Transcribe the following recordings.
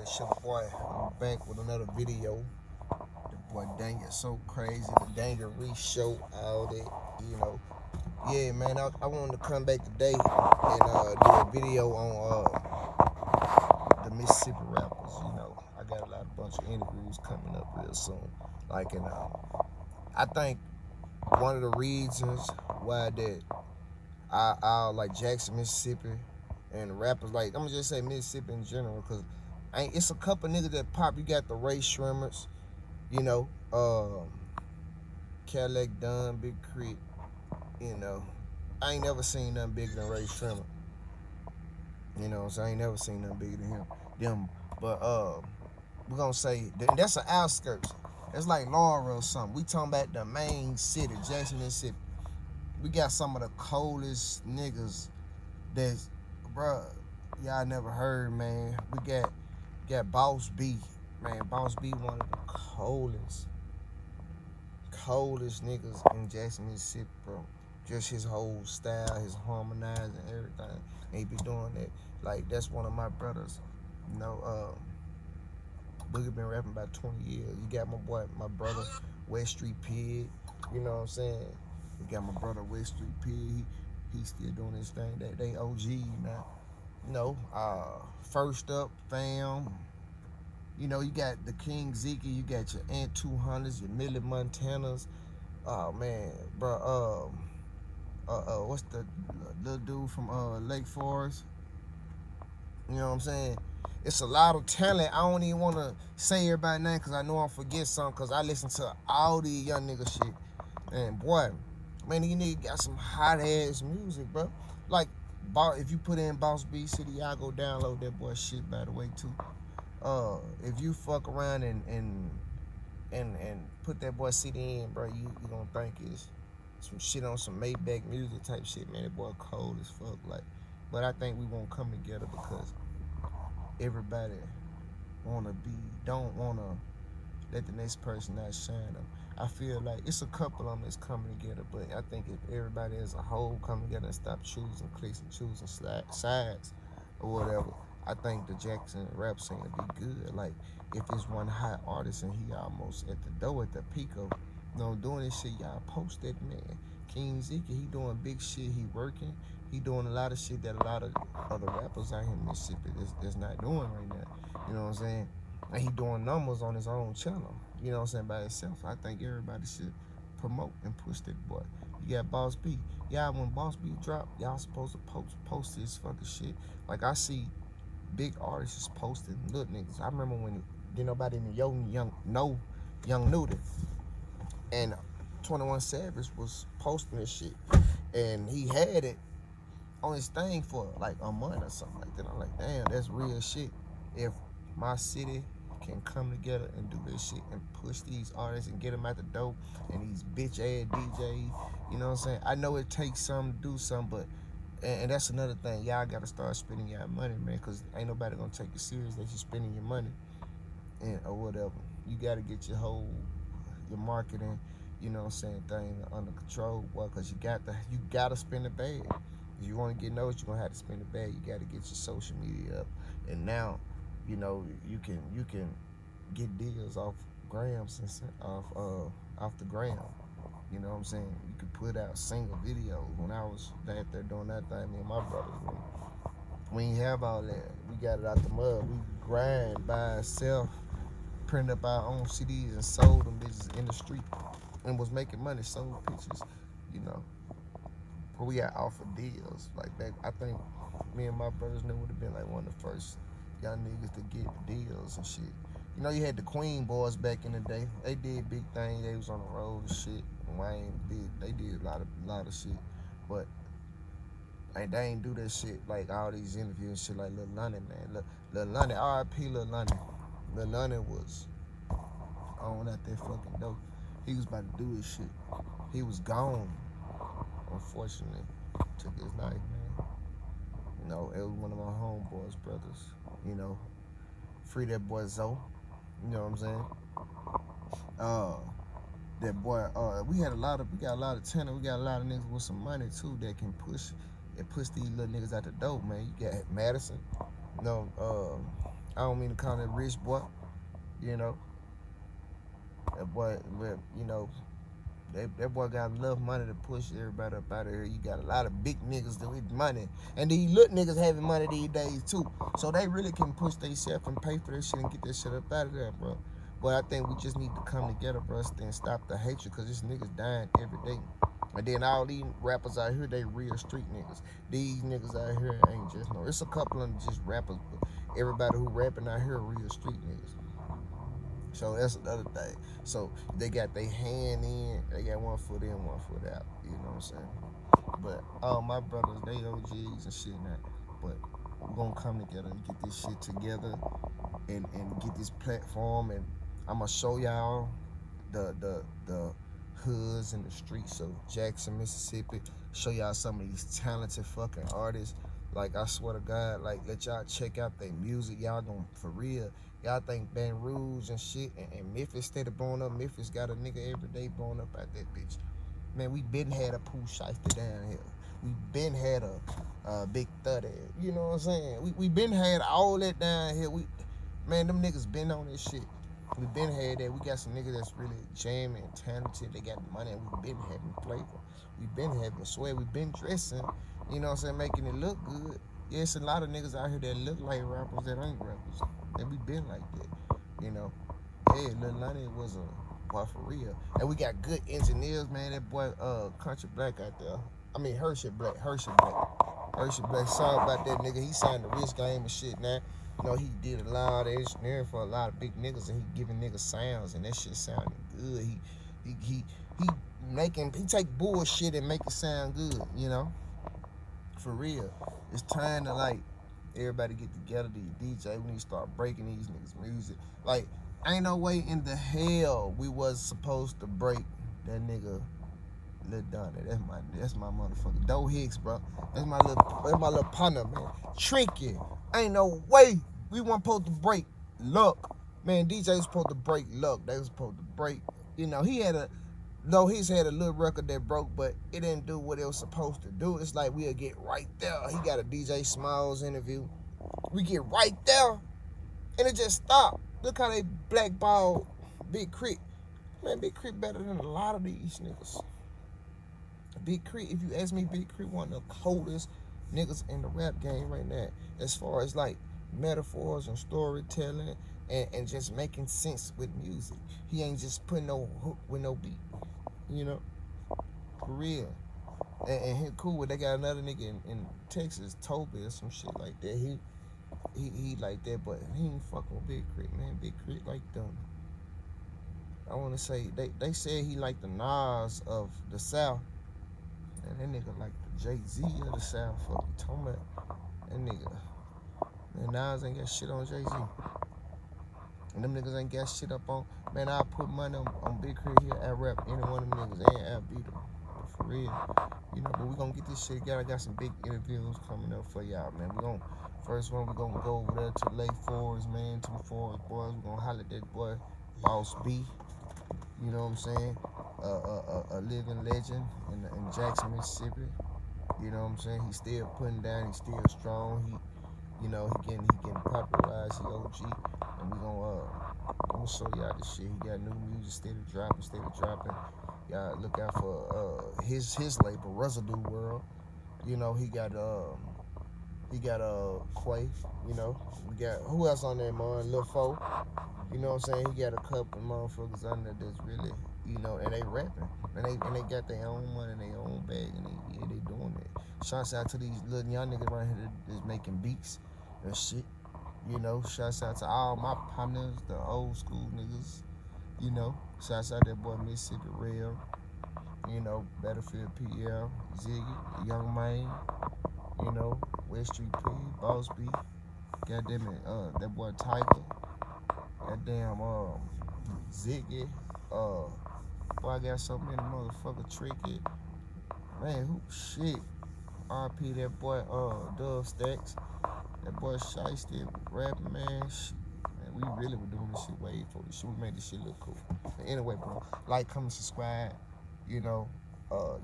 It's your boy. I'm back with another video. The boy Dang It So Crazy, the Dangerous Show, all that, you know. Yeah, man, I wanted to come back today and do a video on the Mississippi rappers, I got a bunch of interviews coming up real soon. Like, I think one of the reasons why that I like Jackson, Mississippi, and rappers like I'm gonna just say Mississippi in general, cause it's a couple niggas that pop. You got the Ray Shrimmers, you know, Cadillac Dunn, Big Crit, you know. I ain't never seen nothing bigger than Ray Shrimmer. So I ain't never seen nothing bigger than him. Them, but we're gonna say that's an outskirts. It's like Laura or something. We talking about the main city, Jackson, Mississippi. We got some of the coldest niggas that's, bruh, y'all never heard, man. We got Boss B, man. Boss B, one of the coldest niggas in Jackson, Mississippi, bro. Just his whole style, his harmonizing, everything. And he be doing that. Like, that's one of my brothers. Boogie been rapping about 20 years. You got my brother, West Street Pig. You know what I'm saying? You got my brother, West Street Pig. He's still doing his thing. They OG now. First up, fam. You got the King Zeke, you got your Ant 200s, your Millie Montanas. Oh man, bro. What's the little dude from Lake Forest? You know what I'm saying? It's a lot of talent. I don't even want to say everybody's name because I know I'll forget some, because I listen to all these young nigga shit. And boy, man, these niggas got some hot ass music, bro. Like, if you put in Boss B City, y'all go download that boy shit, by the way, too. If you fuck around and put that boy CD in, bro, you gonna think it's some shit on some Maybach music type shit, man. That boy cold as fuck, like. But I think we won't come together because everybody don't wanna let the next person outshine them. I feel like it's a couple of them that's coming together, but I think if everybody as a whole come together and stop choosing cliques and choosing sides or whatever, I think the Jackson rap scene would be good. Like, if it's one hot artist and he almost at the door at the peak of, doing this shit, y'all post that man. King Zeke, he doing big shit. He working. He doing a lot of shit that a lot of other rappers out here in Mississippi is not doing right now. You know what I'm saying? And he doing numbers on his own channel. You know what I'm saying, by himself. I think everybody should promote and push that boy. You got Boss B. Y'all, when Boss B drop, y'all supposed to post this fucking shit. Like, I see big artists posting little niggas. I remember when nobody in the young Nuda and 21 Savage was posting this shit, and he had it on his thing for like a month or something like that. I'm like, damn, that's real shit. If my city can come together and do this shit and push these artists and get them out the dope and these bitch ass DJs, you know what I'm saying? I know it takes something to do something, but and that's another thing. Y'all gotta start spending your money, man, because ain't nobody gonna take you serious that you spending your money or whatever. You gotta get your marketing, you know what I'm saying, thing under control, boy, because you gotta spend the bag. If you want to get noticed, you're gonna have to spend the bag. You gotta get your social media up, and now, you can get deals off grams and off the gram. You know what I'm saying? You could put out single videos. When I was out there doing that thing, me and my brothers, we ain't have all that. We got it out the mud. We grind by ourselves, print up our own CDs and sold them bitches in the street, and was making money, sold pictures, you know. But we got offered deals. Like, back, I think me and my brothers knew would have been like one of the first young niggas to get deals and shit. You had the Queen Boys back in the day. They did big things. They was on the road and shit. Wayne they did a lot of shit. But like, they ain't do that shit like all these interviews and shit like Lil Lonnie, man. Lil Lonnie, R.I.P. Lil Lonnie. Lil Lonnie was on out there fucking dope. He was about to do his shit. He was gone, unfortunately. Took his life, man. It was one of my homeboys, brothers. Free that boy Zoe. You know what I'm saying? That boy, we got a lot of talent. We got a lot of niggas with some money too that can push these little niggas out the dope, man. You got Madison, I don't mean to call it rich boy. You know, that boy, you know, that boy got enough money to push everybody up out of here. You got a lot of big niggas with money. And these little niggas having money these days too. So they really can push themselves and pay for this shit and get this shit up out of there, bro. But I think we just need to come together, bro, and stop the hatred, because this niggas dying every day. And then all these rappers out here, they real street niggas. These niggas out here ain't just no. It's a couple of just rappers, but everybody who rapping out here are real street niggas. So that's another thing. So they got their hand in, they got one foot in, one foot out. You know what I'm saying? But all my brothers, they OGs and shit now. But we're gonna come together and get this shit together and get this platform, and I'm gonna show y'all the hoods and the streets of Jackson, Mississippi. Show y'all some of these talented fucking artists. Like, I swear to God, like, let y'all check out their music. Y'all gonna, for real, y'all think Baton Rouge and shit and Memphis steady blowing up. Memphis got a nigga every day blowing up out that bitch. Man, we been had a Pooh Shiesty down here. We been had a Big Thuddy. You know what I'm saying? We been had all that down here. Man, them niggas been on this shit. We been had that. We got some niggas that's really jamming and talented. They got money, and we been having flavor. We been having sweat. We been dressing. You know what I'm saying? Making it look good. Yeah, it's a lot of niggas out here that look like rappers that ain't rappers. And we been like that. You know? Yeah, Lil Lonnie was a boy for real. And we got good engineers, man. That boy, Country Black out there. I mean, Hershey Black. Hershey Black. Sorry about that nigga. He signed the Rich Game and shit now. You know, he did a lot of engineering for a lot of big niggas, and he giving niggas sounds, and that shit sounding good. He take bullshit and make it sound good, you know? For real. It's time to, like, everybody get together, these DJ. We need to start breaking these niggas' music. Like, ain't no way in the hell we was supposed to break that nigga Lil Donnie. That's my motherfucker. Doe Hicks, bro. That's my little partner, man. Tricky. Ain't no way we weren't supposed to break Luck. Man, DJ was supposed to break Luck. They was supposed to break. You know, he's had a little record that broke, but it didn't do what it was supposed to do. It's like we'll get right there. He got a DJ Smalls interview. We get right there, and it just stopped. Look how they blackballed Big Crit. Man, Big Crit better than a lot of these niggas. Big Crit, if you ask me, Big Crit one of the coldest niggas in the rap game right now, as far as like metaphors and storytelling and just making sense with music. He ain't just putting no hook with no beat, you know, for real. And he cool with, they got another nigga in Texas, Toby or some shit like that. He like that, but he ain't fucking with Big Crit, man. Big Crit like them. I want to say they said he like the Nas of the South. And that nigga like the Jay-Z of the South. Fuck you talking about? That nigga. Man, Nas ain't got shit on Jay-Z. And them niggas ain't got shit up on. Man, I put money on Big Crit here. I rap any one of them niggas and I beat them. For real. You know, but we gonna get this shit together. I got some big interviews coming up for y'all, man. First one, we gonna go over there to Lake Forest, man. To the Forest boys. We gonna holler at that boy, Boss B. You know what I'm saying? A living legend in Jackson, Mississippi. You know what I'm saying? He's still putting down. He's still strong. He getting popularized. He OG, and I'm gonna show y'all this shit. He got new music, steady dropping. Y'all look out for his label, Residue World. You know, he got Quay. You know, we got who else on there, man? Lil Fo. You know what I'm saying? He got a couple of motherfuckers on there that's really, you know, and they rapping. And they got their own money, their own bag, and they doing it. Shouts out to these little young niggas right here that's making beats and shit. You know, shouts out to all my partners, the old school niggas. You know, shouts out that boy Mississippi Rail. You know, Battlefield PL, Ziggy, Young Man. You know, West Street P, Boss B. Goddamn it, that boy Tiger. Goddamn, Ziggy. Boy, I got so many motherfucker Tricky. Man, who shit? RP that boy, Dove Stacks. That boy Shiesty rapping, man. Shit. Man, we really were doing this shit way before this shit. We made this shit look cool. But anyway, bro, like, comment, subscribe. You know,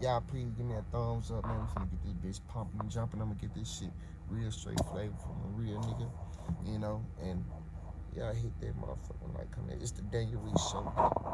y'all please give me a thumbs up, man. We finna get this bitch pumping and jumping. I'm gonna get this shit real straight flavor from a real nigga. You know, and Y'all hit that motherfucking like, comment. It's the Daniel Reese Show.